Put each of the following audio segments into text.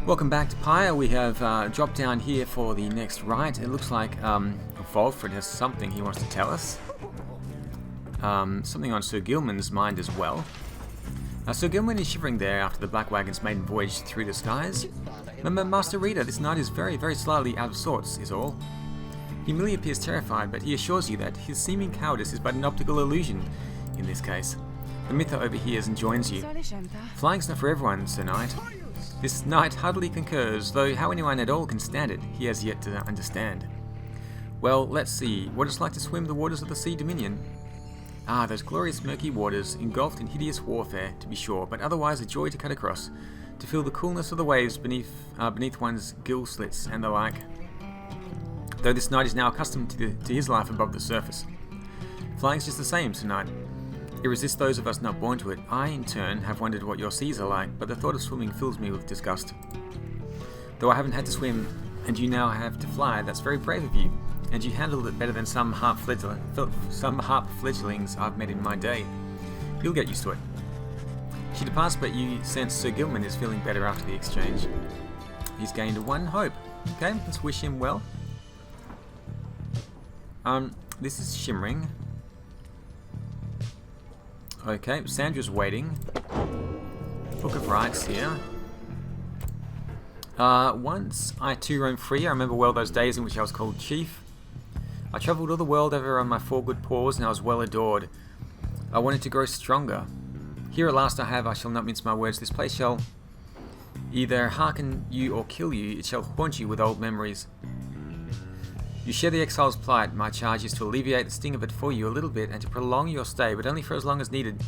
Welcome back to Pyre. We have dropped down here for the next rite. It looks like Walkthrough has something he wants to tell us. Something on Sir Gilman's mind as well. Sir Gilman is shivering there after the Black Wagon's maiden voyage through the skies. Remember, Master Reader, this knight is very slightly out of sorts, is all. He merely appears terrified, but he assures you that his seeming cowardice is but an optical illusion in this case. The Mytho overhears and joins you. Flying's not for everyone, Sir Knight. This knight heartily concurs, though how anyone at all can stand it, he has yet to understand. Well, let's see, what it's like to swim the waters of the Sea Dominion. Ah, those glorious murky waters, engulfed in hideous warfare, to be sure, but otherwise a joy to cut across, to feel the coolness of the waves beneath one's gill slits and the like. Though this knight is now accustomed to his life above the surface. Flying's just the same, Sir Knight. It resists those of us not born to it. I, in turn, have wondered what your seas are like, but the thought of swimming fills me with disgust. Though I haven't had to swim, and you now have to fly, that's very brave of you, and you handled it better than some harp fledglings I've met in my day. You'll get used to it. She departs, but you sense Sir Gilman is feeling better after the exchange. He's gained one hope. Okay, let's wish him well. This is shimmering. Okay, Sandra's waiting. Book of Rites here. Once I too roamed free. I remember well those days in which I was called Chief. I travelled all the world over on my 4 good paws, and I was well adored. I wanted to grow stronger. Here at last I shall not mince my words. This place shall either hearken you or kill you. It shall haunt you with old memories. You share the exile's plight. My charge is to alleviate the sting of it for you a little bit and to prolong your stay, but only for as long as needed.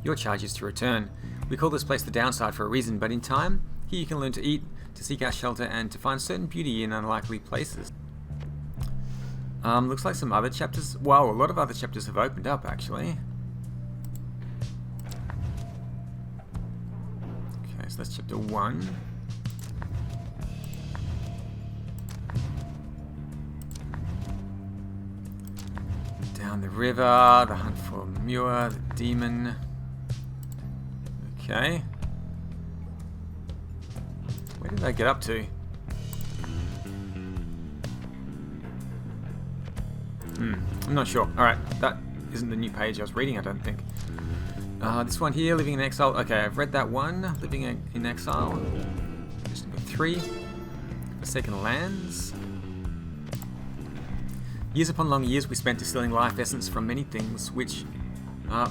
Your charge is to return. We call this place the downside for a reason, but in time, here you can learn to eat, to seek out shelter, and to find certain beauty in unlikely places. Looks like some other chapters. Wow, a lot of other chapters have opened up, actually. Okay, so that's chapter 1. Down the river, the hunt for Muir, the demon. Okay. Where did I get up to? I'm not sure. Alright, that isn't the new page I was reading, I don't think. This one here, Living in Exile. Okay, I've read that one, Living in Exile. Just number 3. Forsaken Lands. Years upon long years we spent distilling life essence from many things which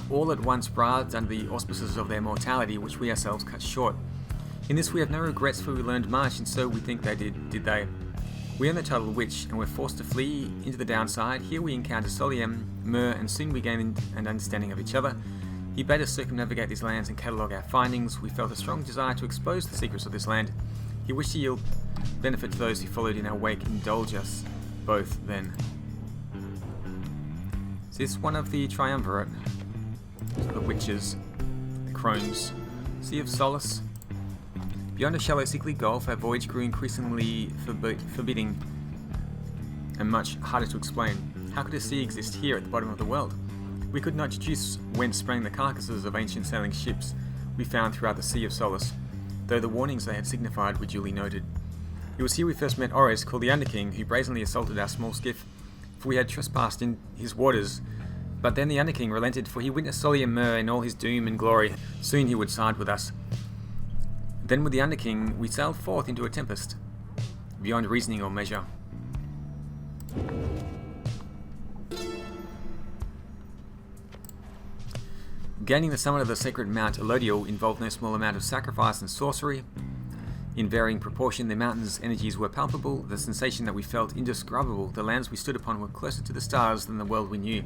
all at once writhed under the auspices of their mortality, which we ourselves cut short. In this we have no regrets, for we learned much, and so we think they did they. We earned the title Witch, and were forced to flee into the downside. Here we encountered Soliem, Myr, and soon we gained an understanding of each other. He bade us circumnavigate these lands and catalogue our findings. We felt a strong desire to expose the secrets of this land. He wished to yield benefit to those who followed in our wake. Indulge us both then. Is this one of the Triumvirate? So the witches, the crones. Sea of Solace. Beyond a shallow sickly gulf, our voyage grew increasingly forbidding and much harder to explain. How could a sea exist here at the bottom of the world? We could not deduce whence sprang the carcasses of ancient sailing ships we found throughout the Sea of Solace, though the warnings they had signified were duly noted. It was here we first met Ores, called the Underking, who brazenly assaulted our small skiff, for we had trespassed in his waters. But then the Underking relented, for he witnessed Soliem Myr in all his doom and glory. Soon he would side with us. Then with the Underking we sailed forth into a tempest, beyond reasoning or measure. Gaining the summit of the sacred MOUNTALODIEL involved no small amount of sacrifice and sorcery. In varying proportion, the mountain's energies were palpable, the sensation that we felt indescribable. The lands we stood upon were closer to the stars than the world we knew.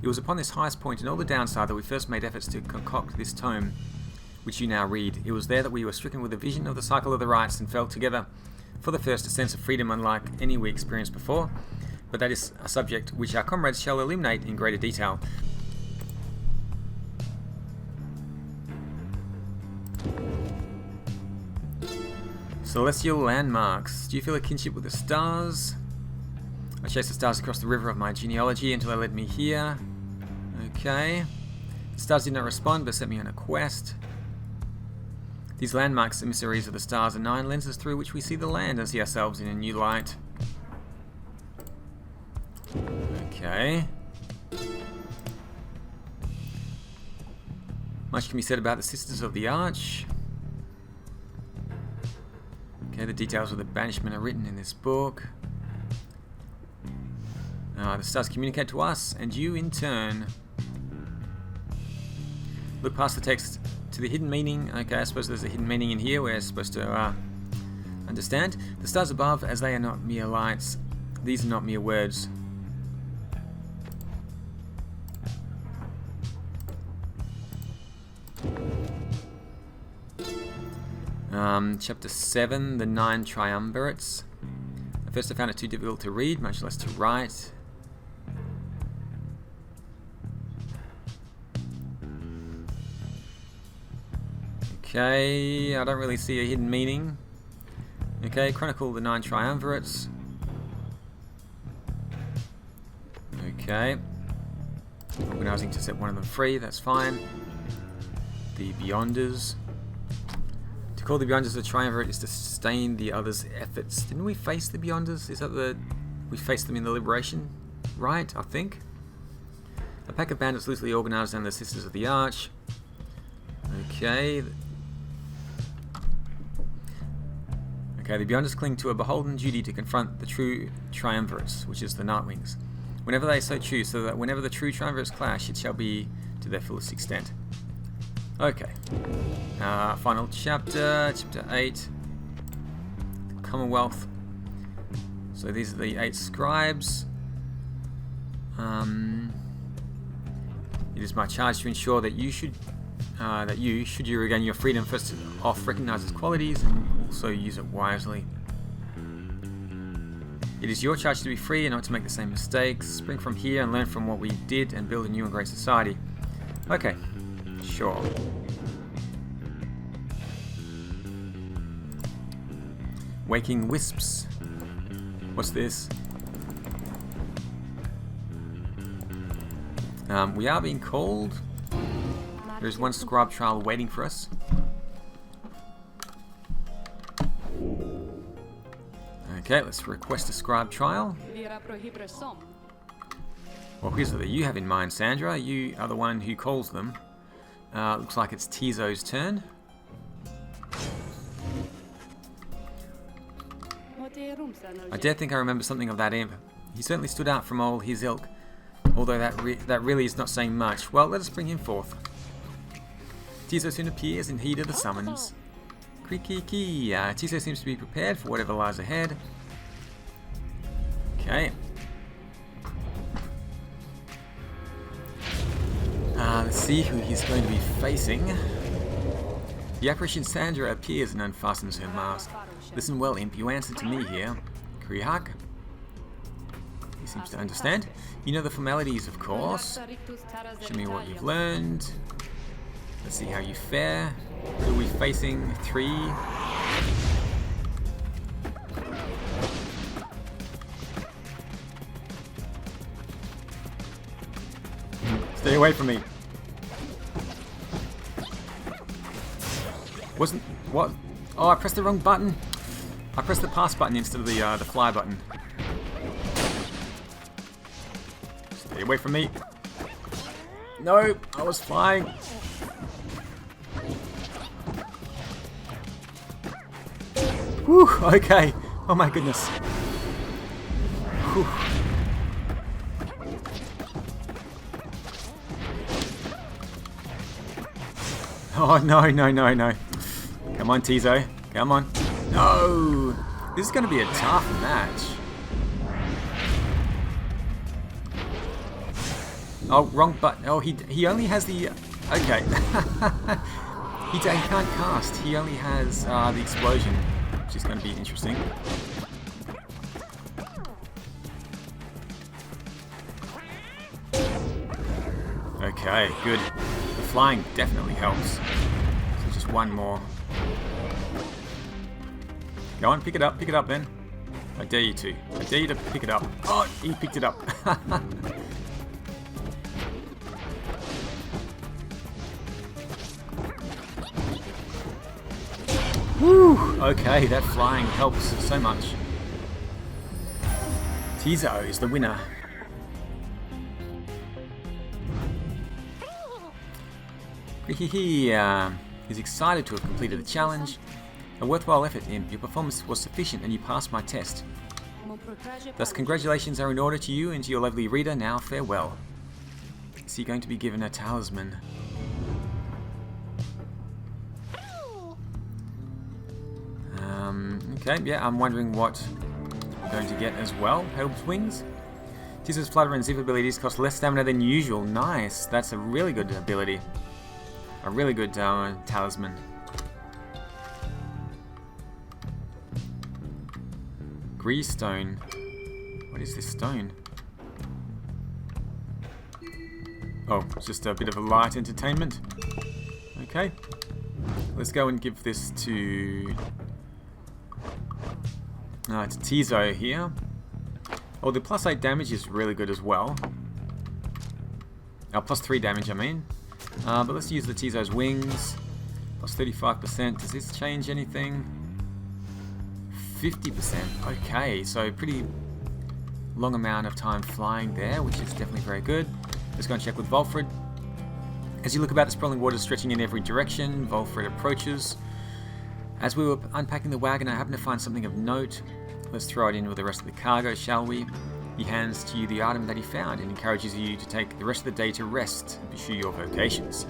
It was upon this highest point in all the downside that we first made efforts to concoct this tome, which you now read. It was there that we were stricken with a vision of the cycle of the rites and felt together, for the first, a sense of freedom unlike any we experienced before, but that is a subject which our comrades shall illuminate in greater detail. Celestial landmarks. Do you feel a kinship with the stars? I chased the stars across the river of my genealogy until they led me here. Okay. The stars did not respond, but set me on a quest. These landmarks, emissaries of the stars, are 9 lenses through which we see the land and see ourselves in a new light. Okay. Much can be said about the Sisters of the Arch. Okay, the details of the banishment are written in this book. The stars communicate to us, and you in turn. Look past the text to the hidden meaning. Okay, I suppose there's a hidden meaning in here we're supposed to understand. The stars above, as they are not mere lights, these are not mere words. Chapter 7, the 9 Triumvirates. At first I found it too difficult to read, much less to write. Okay, I don't really see a hidden meaning. Okay, chronicle the 9 Triumvirates. Okay. Organising to set one of them free, that's fine. The Beyonders. To call the Beyonders a triumvirate is to sustain the others' efforts. Didn't we face the Beyonders? Is that we faced them in the Liberation? Right, I think. A pack of bandits loosely organised under the Sisters of the Arch. Okay. Okay, the Beyonders cling to a beholden duty to confront the true triumvirates, which is the Nightwings, whenever they so choose, so that whenever the true triumvirates clash, it shall be to their fullest extent. Okay. Final chapter, chapter 8. The Commonwealth. So these are the 8 scribes. It is my charge to ensure that you should regain your freedom, first off recognize its qualities and also use it wisely. It is your charge to be free and not to make the same mistakes. Spring from here and learn from what we did and build a new and great society. Okay, sure. Waking Wisps. What's this? We are being called. There's one scribe trial waiting for us. Okay, let's request a scribe trial. Well, here's what you have in mind, Sandra. You are the one who calls them. Looks like it's Tizo's turn. I dare think I remember something of that imp. He certainly stood out from all his ilk, although that really is not saying much. Well, let us bring him forth. Tizo soon appears in heed of the summons. Creaky. Tizo seems to be prepared for whatever lies ahead. Okay. Let's see who he's going to be facing. The apparition Sandra appears and unfastens her mask. Listen well, imp, you answer to me here. Krihak. He seems to understand. You know the formalities, of course. Show me what you've learned. Let's see how you fare. Who are we facing? 3. Stay away from me. What? Oh, I pressed the wrong button. I pressed the pass button instead of the fly button. Stay away from me. No, I was flying. Whew, okay. Oh my goodness. Whew. Oh no. Come on, Tizo. Come on. No! This is going to be a tough match. Oh, wrong button. Oh, he only has the... Okay. he can't cast. He only has the explosion, which is going to be interesting. Okay, good. The flying definitely helps. So just one more. Go on, pick it up then. I dare you to. I dare you to pick it up. Oh, he picked it up. Woo! Okay, that flying helps so much. Tizo is the winner. He's excited to have completed the challenge. A worthwhile effort, Imp. Your performance was sufficient and you passed my test. Thus, congratulations are in order to you and to your lovely reader. Now, farewell. Is he going to be given a talisman? Okay, yeah, I'm wondering what we're going to get as well. Helm's Wings. Tizo's Flutter and Zip abilities cost less stamina than usual. Nice, that's a really good ability. A really good talisman. Grease Stone. What is this stone? Oh, it's just a bit of a light entertainment. Okay. Let's go and give this to Tizo here. Oh, the +8 damage is really good as well. +3 damage, I mean. But let's use the Tizo's wings. +35%. Does this change anything? 50%. Okay, so pretty long amount of time flying there, which is definitely very good. Let's go and check with Volfred. As you look about, the sprawling waters stretching in every direction. Volfred approaches. As we were unpacking the wagon, I happened to find something of note. Let's throw it in with the rest of the cargo, shall we? He hands to you the item that he found and encourages you to take the rest of the day to rest and pursue your vocations.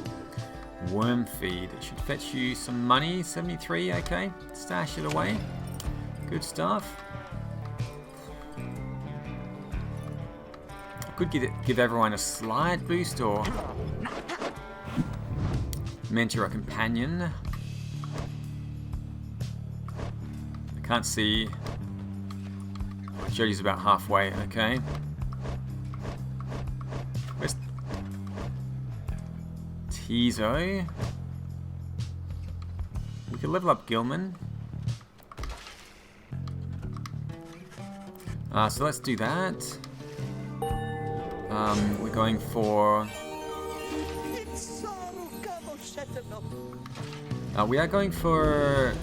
Worm feed. It should fetch you some money. 73, okay. Stash it away. Good stuff. I could give everyone a slight boost or mentor a companion. I can't see. Jody's about halfway, okay. Where's Tizo? We could level up Gilman. So let's do that. We're going for... we are going for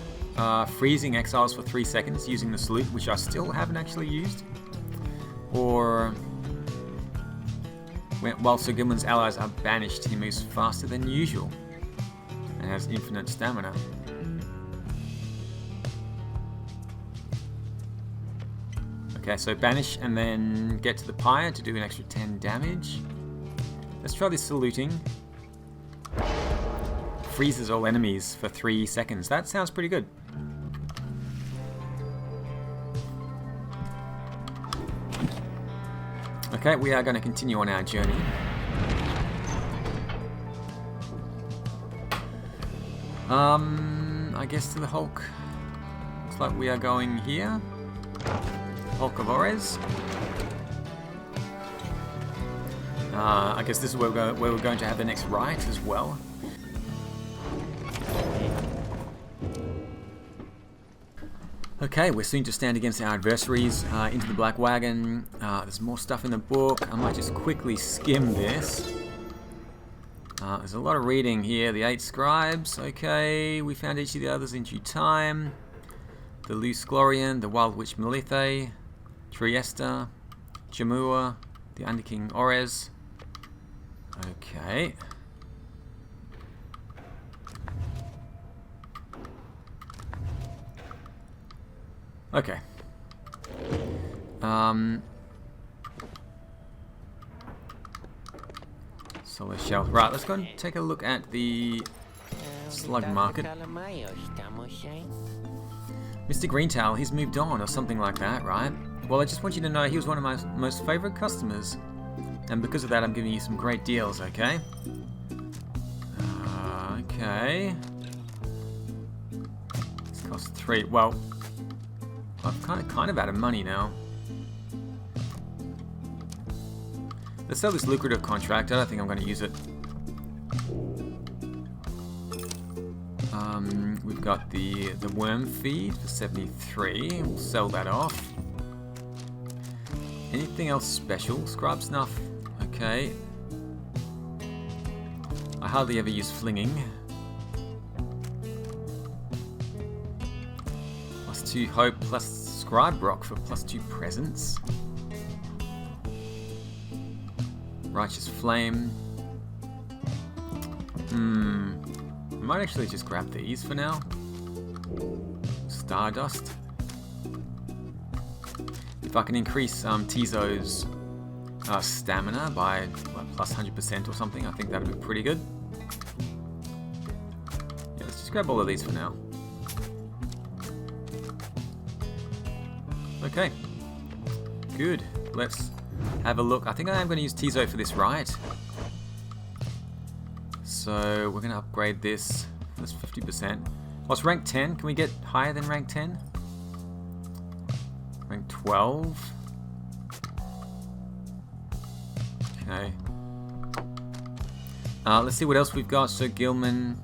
freezing exiles for 3 seconds using the salute, which I still haven't actually used. Or while Sir Gilman's allies are banished, he moves faster than usual and has infinite stamina. Okay, so banish and then get to the Pyre to do an extra 10 damage. Let's try this saluting. Freezes all enemies for 3 seconds. That sounds pretty good. Okay, we are going to continue on our journey. I guess to the Hulk. Looks like we are going here. Hulk of Ores. I guess this is where we're going to have the next rite as well. Okay, we're soon to stand against our adversaries into the Black Wagon. There's more stuff in the book. I might just quickly skim this. There's a lot of reading here. The 8 scribes. Okay, we found each of the others in due time. The Luce Glorian, the Wild Witch Melithe, Triesta, Jamua, the Underking Ores. Okay. Okay. Solis Shell. Right, let's go and take a look at the slug market. Mr. Greentail, he's moved on or something like that, right? Well, I just want you to know he was one of my most favorite customers. And because of that, I'm giving you some great deals, okay? Okay. This costs 3. Well, I'm kind of out of money now. Let's sell this lucrative contract. I don't think I'm going to use it. We've got the worm feed for 73. We'll sell that off. Anything else special? Scribe snuff. Okay. I hardly ever use flinging. +2 hope plus scribe rock for +2 presence. Righteous flame. I might actually just grab these for now. Stardust. If I can increase Tizo's stamina by plus 100% or something, I think that'd be pretty good. Yeah, let's just grab all of these for now. Okay, good. Let's have a look. I think I am going to use Tizo for this rite. So we're going to upgrade this. That's 50%. What's rank 10? Can we get higher than rank 10? Rank 12. Okay. Let's see what else we've got. So Gilman.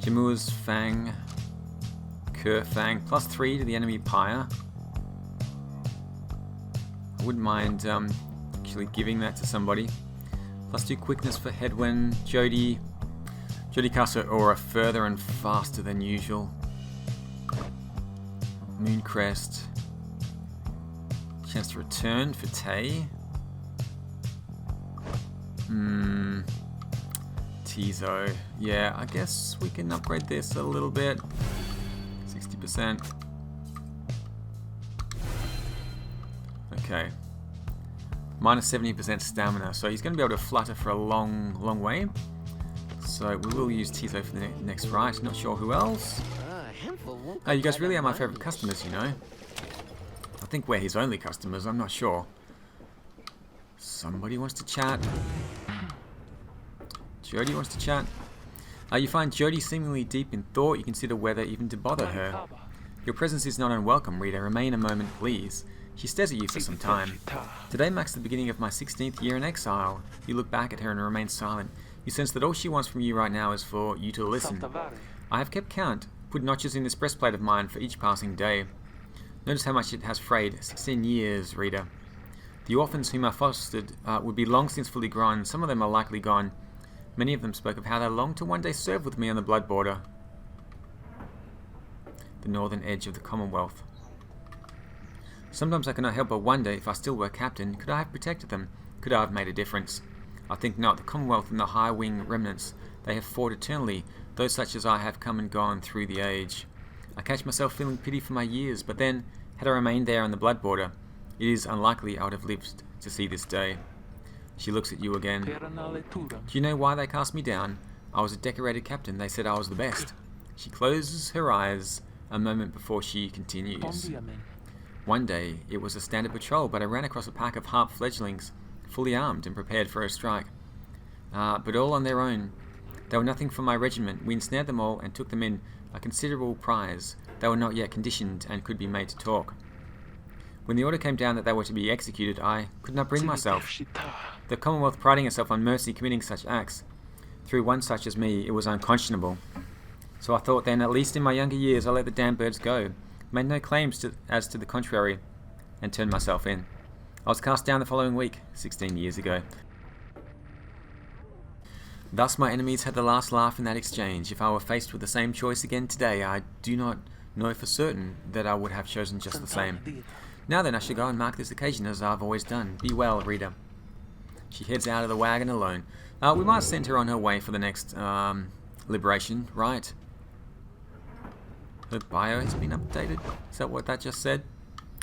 Jimu's Fang. Kerfang. +3 to the enemy Pyre. I wouldn't mind actually giving that to somebody. +2 quickness for Hedwin. Jody casts her aura further and faster than usual. Mooncrest. Chance to return for Tay. Tizo. Yeah, I guess we can upgrade this a little bit. 60%. Okay. Minus 70% stamina, so he's going to be able to flutter for a long way. So we will use Tizo for the next rite. Not sure who else. Oh, you guys really are my favourite customers, you know. I think we're his only customers, I'm not sure. Somebody wants to chat. Jody wants to chat. You find Jody seemingly deep in thought. You consider whether even to bother her. Your presence is not unwelcome, reader. Remain a moment, please. She stares at you for some time. Today marks the beginning of my 16th year in exile. You look back at her and remain silent. You sense that all she wants from you right now is for you to listen. I have kept count, put notches in this breastplate of mine for each passing day. Notice how much it has frayed. 16 years, reader. The orphans whom I fostered would be long since fully grown. Some of them are likely gone. Many of them spoke of how they longed to one day serve with me on the blood border. The northern edge of the Commonwealth. Sometimes I cannot help but wonder if I still were captain, could I have protected them? Could I have made a difference? I think not. The Commonwealth and the high wing remnants, they have fought eternally, those such as I have come and gone through the age. I catch myself feeling pity for my years, but then, had I remained there on the blood border, it is unlikely I would have lived to see this day. She looks at you again. Do you know why they cast me down? I was a decorated captain. They said I was the best. She closes her eyes a moment before she continues. One day, it was a standard patrol, but I ran across a pack of half-fledglings, fully armed and prepared for a strike. But all on their own. They were nothing for my regiment. We ensnared them all and took them in a considerable prize. They were not yet conditioned and could be made to talk. When the order came down that they were to be executed, I could not bring myself. The Commonwealth priding itself on mercy committing such acts. Through one such as me, it was unconscionable. So I thought then, at least in my younger years, I'll let the damn birds go. Made no claims as to the contrary, and turned myself in. I was cast down the following week, 16 years ago. Thus my enemies had the last laugh in that exchange. If I were faced with the same choice again today, I do not know for certain that I would have chosen just the same. Now then, I shall go and mark this occasion as I've always done. Be well, reader. She heads out of the wagon alone. We might send her on her way for the next liberation, right? Her bio has been updated. Is that what that just said?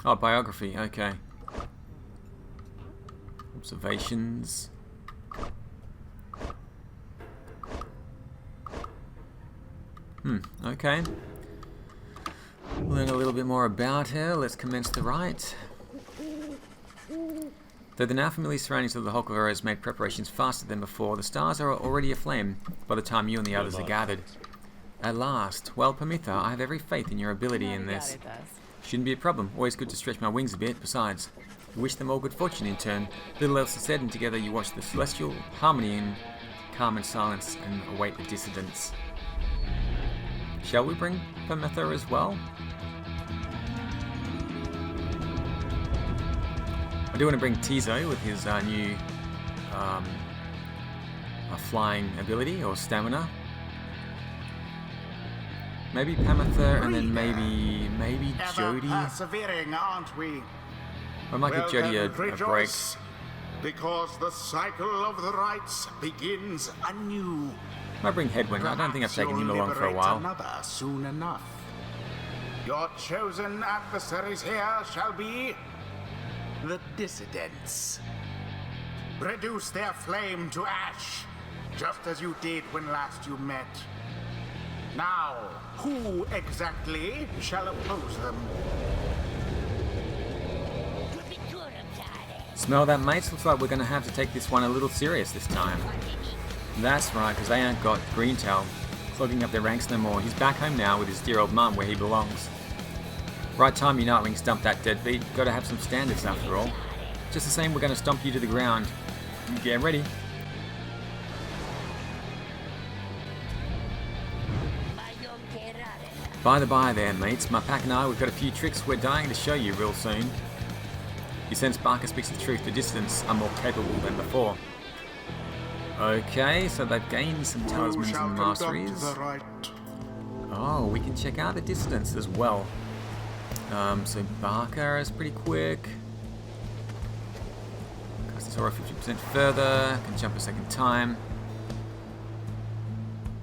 Oh, biography, okay. Observations. Okay. Learn a little bit more about her. Let's commence the rite. Though the now familiar surroundings of the Hulk of Horrors made preparations faster than before, the stars are already aflame by the time you and the others are gathered. At last. Well, Pamitha, I have every faith in your ability in this. Shouldn't be a problem. Always good to stretch my wings a bit. Besides, we wish them all good fortune in turn. Little else is said, and together you watch the celestial harmony in calm and silence and await the dissidents. Shall we bring Pamitha as well? I do want to bring Tizo with his new a flying ability or stamina. Maybe Pamatha, and then maybe Jody. Persevering, aren't we? I might give Jody a break. Because the cycle of the rites begins anew. Might bring Headwind. I don't think I've taken him along for a while. Another soon enough. Your chosen adversaries here shall be the Dissidents. Reduce their flame to ash, just as you did when last you met. Now, who exactly shall oppose them? Smell that, mates? Looks like we're going to have to take this one a little serious this time. That's right, because they ain't got Greentail clogging up their ranks no more. He's back home now with his dear old mum where he belongs. Right time, you Nightwing, stump that deadbeat. Gotta have some standards after all. Just the same, we're going to stomp you to the ground. Get ready. By the by there, mates, my pack and I, we've got a few tricks we're dying to show you real soon. You sense Barker speaks the truth, the Dissidents are more capable than before. Okay, so they've gained some talismans and masteries. Oh, we can check out the Dissidents as well. So Barker is pretty quick. Cast his aura 50% further, can jump a second time.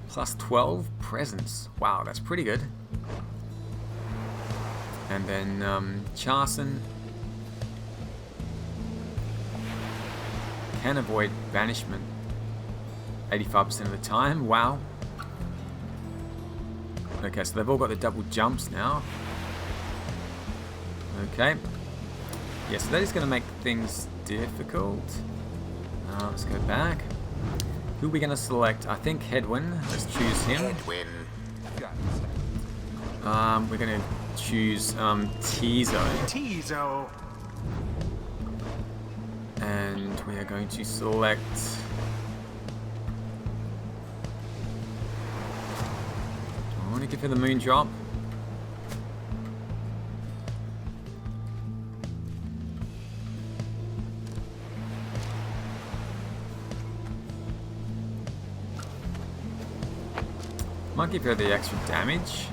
Plus 12 presence. Wow, that's pretty good. And then Charson can avoid banishment 85% of the time. Wow. Okay, so they've all got the double jumps now. Okay. Yeah, so that is going to make things difficult. Let's go back. Who are we going to select? I think Headwind. Let's choose him. We're going to choose Tizo. And we are going to select I want to give her the moon drop. Might give her the extra damage.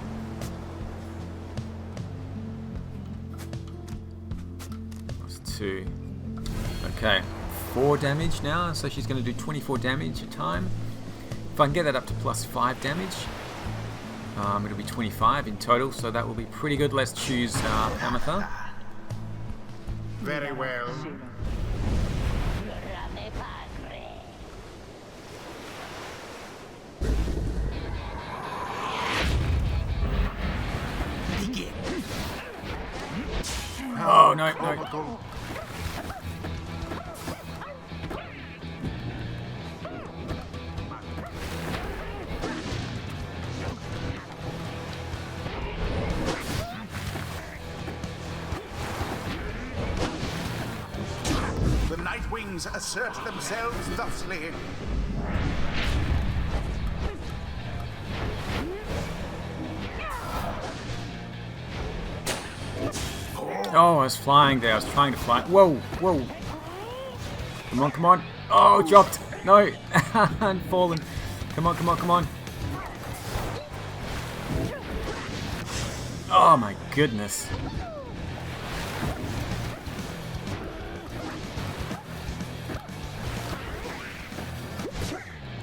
That's 2. Okay, 4 damage now, so she's going to do 24 damage a time. If I can get that up to plus 5 damage, it'll be 25 in total, so that will be pretty good. Let's choose Pamatha. Very well. Oh, no, no. The Nightwings assert themselves thusly. Oh, I was flying there. I was trying to fly. Whoa, whoa. Come on, come on. Oh, dropped. No. And fallen. Come on, come on, come on. Oh, my goodness.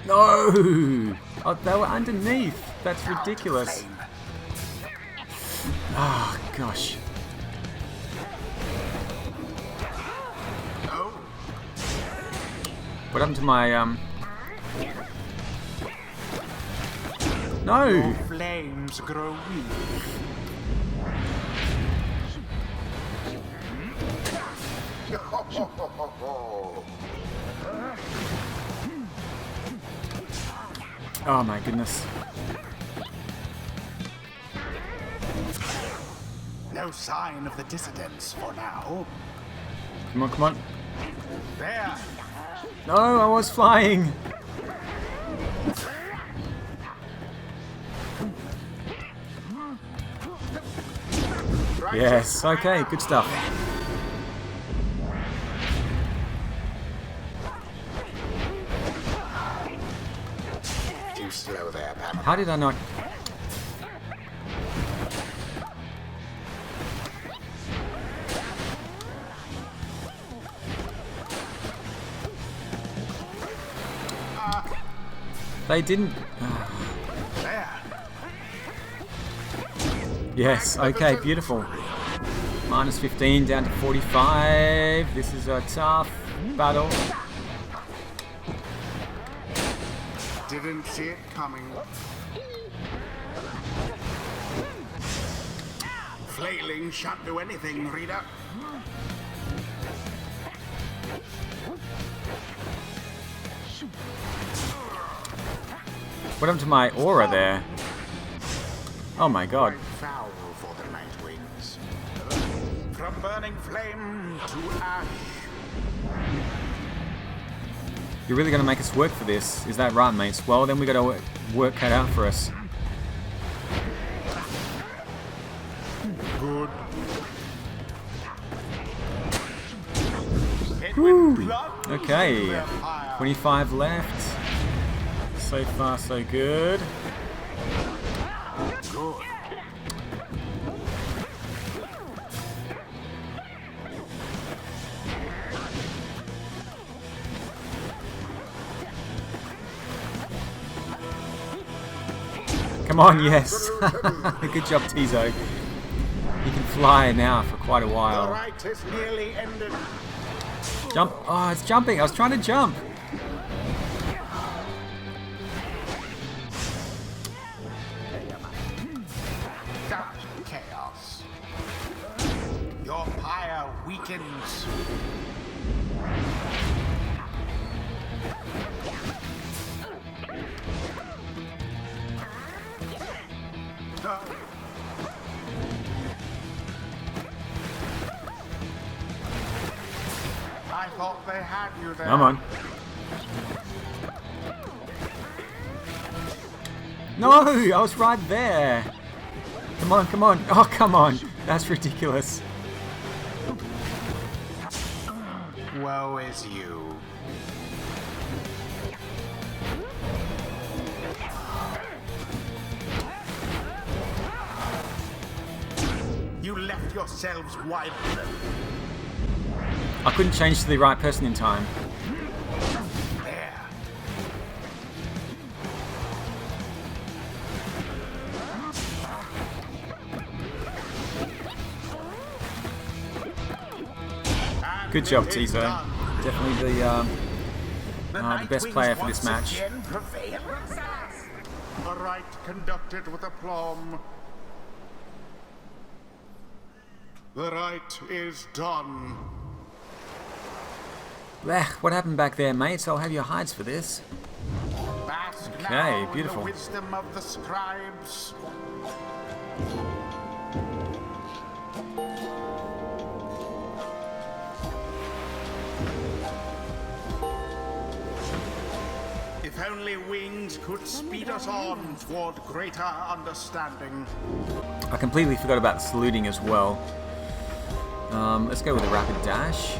No. Oh, they were underneath. That's ridiculous. Oh, gosh. What happened to my, No! Your flames grow weak. Oh my goodness. No sign of the Dissidents for now. Come on, come on. There. No, I was flying. Yes, okay, good stuff. How did I not... They didn't... Yes, okay, beautiful. Minus 15 down to 45. This is a tough battle. Didn't see it coming. Flailing shan't do anything, reader. What happened to my aura there? Oh my god. Foul for the night wings. From burning flame to ash. You're really going to make us work for this? Is that right, mates? Well, then we got to work cut out for us. Good. Woo. Okay. 25 left. So far, so good. Good. Come on, yes. Good job, Tizo. You can fly now for quite a The while. rite is nearly ended. Jump. Oh, it's jumping. I was trying to jump. Chaos. Your pyre weakens. I thought they had you there. Come on. No, I was right there. Come on, come on. Oh, come on. That's ridiculous. Woe is you. You left yourselves wide open. I couldn't change to the right person in time. There. Good job, Tizo. Definitely the best player for this match. A rite conducted with aplomb. The rite is done. Blech, what happened back there, mates? I'll have your hides for this. Bask Okay, now beautiful. in the wisdom of the scribes. If only wings could speed us on toward greater understanding. I completely forgot about the saluting as well. Let's go with a rapid dash.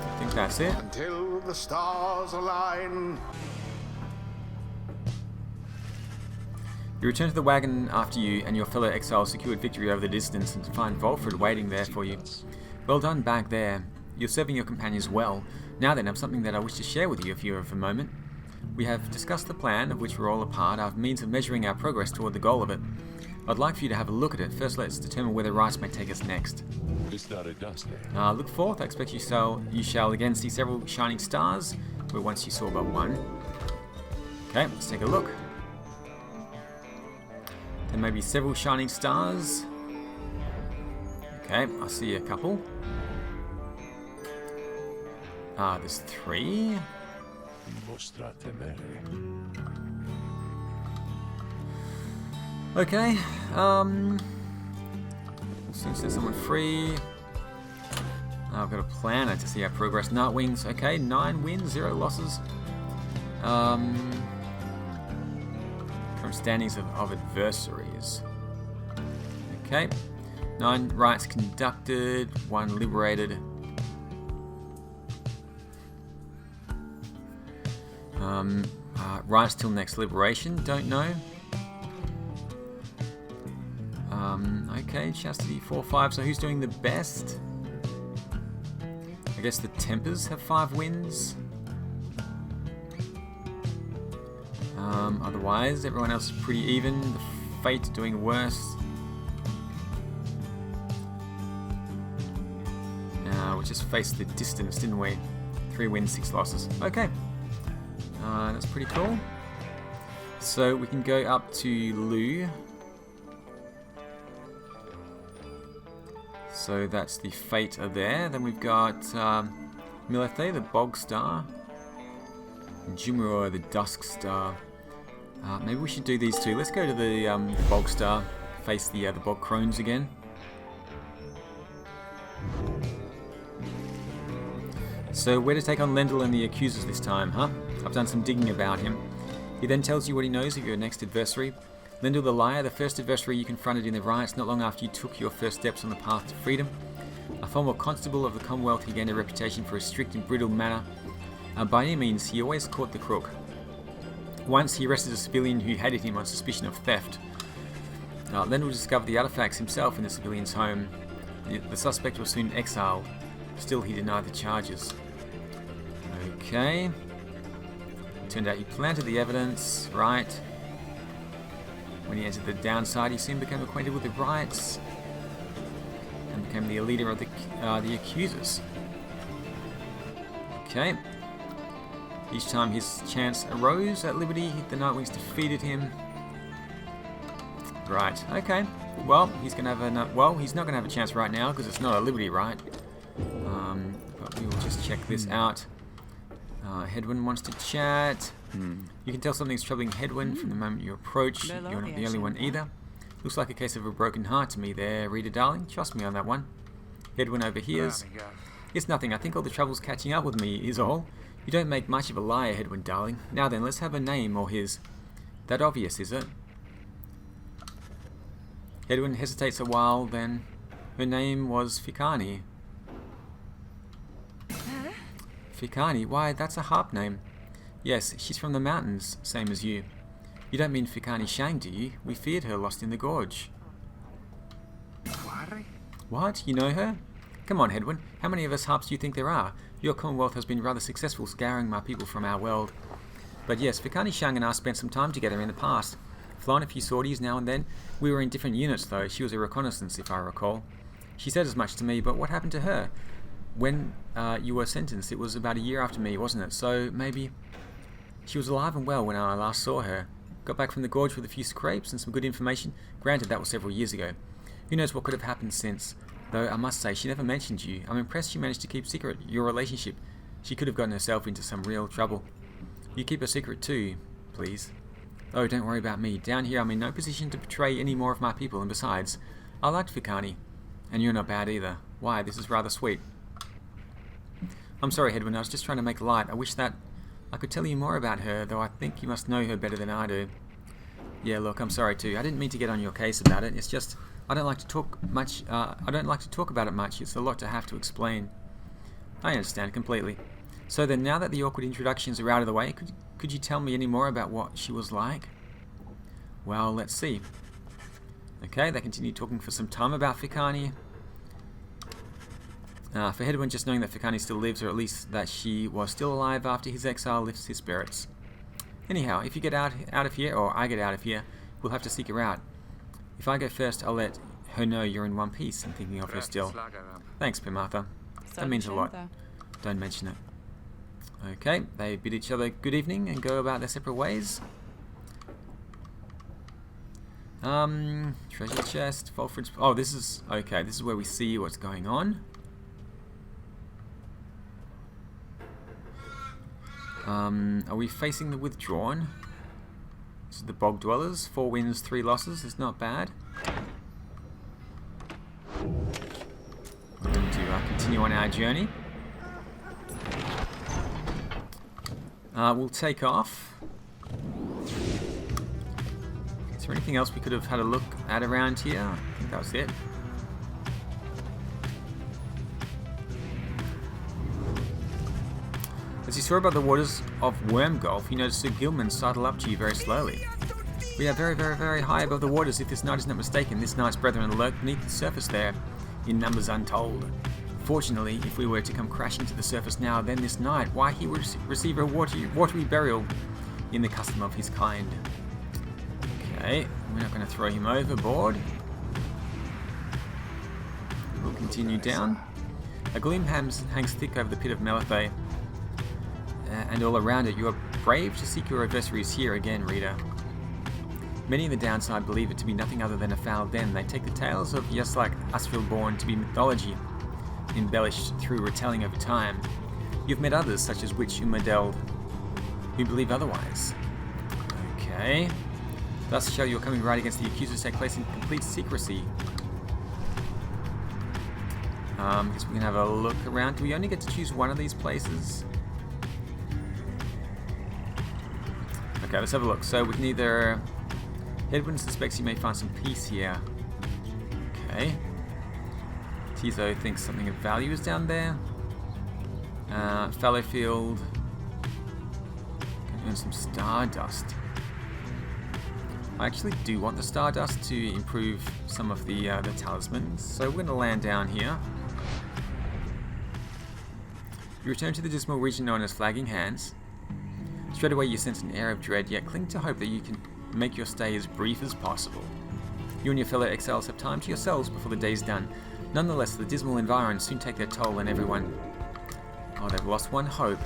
I think that's it. Until the stars align. You return to the wagon after you and your fellow exiles secured victory over the Dissidents and find Volfred waiting there for you. Well done back there. You're serving your companions well. Now then, I have something that I wish to share with you if you have a moment. We have discussed the plan, of which we're all a part, our means of measuring our progress toward the goal of it. I'd like for you to have a look at it. First, let's determine where the Rites may take us next. Look forth. I expect you shall again see several shining stars, where once you saw but one. Okay, let's take a look. There may be several shining stars. Okay, I see a couple. There's 3. Okay, since there's someone free, I've got a planner to see our progress. Nightwings, okay, 9 wins, 0 losses. From standings of adversaries. Okay, 9 rites conducted, 1 liberated. Rites till next liberation, don't know. Okay, Chastity 4-5, so who's doing the best? I guess the Tempers have 5 wins. Otherwise, everyone else is pretty even. The Fate doing worse. We just faced the Dissidents, didn't we? 3 wins, 6 losses. Okay. That's pretty cool. So we can go up to Lu. So that's the Fate are there. Then we've got Milithe, the Bog Star. And Jumuro, the Dusk Star. Maybe we should do these two. Let's go to the Bog Star. Face the Bog Crones again. So where to take on Lendl and the Accusers this time, huh? I've done some digging about him. He then tells you what he knows of your next adversary. Lendl the Liar, the first adversary you confronted in the riots not long after you took your first steps on the path to freedom. A former constable of the Commonwealth, he gained a reputation for a strict and brutal manner. By any means, he always caught the crook. Once he arrested a civilian who hated him on suspicion of theft. Lendl discovered the artifacts himself in the civilian's home. The suspect was soon exiled. Still, he denied the charges. Okay. Turned out he planted the evidence, right? When he entered the downside, he soon became acquainted with the Rites and became the leader of the Accusers. Okay. Each time his chance arose at liberty, the Nightwings defeated him. Right. Okay. Well, he's gonna have he's not gonna have a chance right now because it's not a liberty right. But we will just check this out. Hedwyn wants to chat. You can tell something's troubling Hedwyn from the moment you approach. You're not the only one either. Looks like a case of a broken heart to me there, Reader darling. Trust me on that one. Hedwyn overhears. It's nothing. I think all the trouble's catching up with me is all. You don't make much of a liar, Hedwyn darling. Now then, let's have a name or his. That obvious, is it? Hedwyn hesitates a while, then. Her name was Fikani. Fikani? Why, that's a harp name. Yes, she's from the mountains, same as you. You don't mean Fikani Shang, do you? We feared her lost in the gorge. What? You know her? Come on, Hedwyn. How many of us harps do you think there are? Your Commonwealth has been rather successful scouring my people from our world. But yes, Fikani Shang and I spent some time together in the past. Flown a few sorties now and then. We were in different units though. She was a reconnaissance, if I recall. She said as much to me, but what happened to her? When you were sentenced, it was about a year after me, wasn't it? So maybe she was alive and well when I last saw her. Got back from the gorge with a few scrapes and some good information. Granted, that was several years ago. Who knows what could have happened since? Though I must say, she never mentioned you. I'm impressed she managed to keep secret your relationship. She could have gotten herself into some real trouble. You keep a secret too, please. Oh, don't worry about me. Down here, I'm in no position to betray any more of my people, and besides, I liked Fikani. And you're not bad either. Why, this is rather sweet. I'm sorry, Hedwyn, I was just trying to make light. I wish that I could tell you more about her, though I think you must know her better than I do. Yeah, look, I'm sorry too. I didn't mean to get on your case about it. It's just I don't like to talk much. I don't like to talk about it much. It's a lot to have to explain. I understand completely. So then, now that the awkward introductions are out of the way, could you tell me any more about what she was like? Well, let's see. Okay, they continue talking for some time about Fikani. For Hedwyn, just knowing that Fikani still lives, or at least that she was still alive after his exile, lifts his spirits. Anyhow, if you get out of here, or I get out of here, we'll have to seek her out. If I go first, I'll let her know you're in one piece and thinking of her still. Thanks, Pimartha. That means a lot. Don't mention it. Okay, they bid each other good evening and go about their separate ways. Treasure chest, Fulford's... Oh, this is... Okay, this is where we see what's going on. Are we facing the Withdrawn? This is the Bog Dwellers. 4 wins, 3 losses. It's not bad. We're going to continue on our journey. We'll take off. Is there anything else we could have had a look at around here? I think that was it. As you soar above the waters of Worm Gulf, you notice Sir Gilman sidle up to you very slowly. We are very, very, very high above the waters. If this knight is not mistaken, this knight's brethren lurk beneath the surface there, in numbers untold. Fortunately, if we were to come crashing to the surface now, then this knight, why he would receive a watery burial in the custom of his kind. Okay, we're not going to throw him overboard. We'll continue down. A gloom hangs thick over the pit of Melathe, and all around it. You are brave to seek your adversaries here again, reader. Many in the downside believe it to be nothing other than a foul den. They take the tales of Yaslak Asfilborn to be mythology, embellished through retelling over time. You've met others, such as Witch Umadeld, who believe otherwise. Okay. Thus shall your coming right against the accusers take place in complete secrecy. Guess we can have a look around. Do we only get to choose one of these places? Okay, let's have a look. So we can either... Edwin suspects you may find some peace here. Okay. Tizo thinks something of value is down there. Fallowfield can earn some Stardust. I actually do want the Stardust to improve some of the talismans, so we're going to land down here. You return to the dismal region known as Flagging Hands. Straight away you sense an air of dread, yet cling to hope that you can make your stay as brief as possible. You and your fellow exiles have time to yourselves before the day's done. Nonetheless, the dismal environs soon take their toll, and everyone... Oh, they've lost one hope.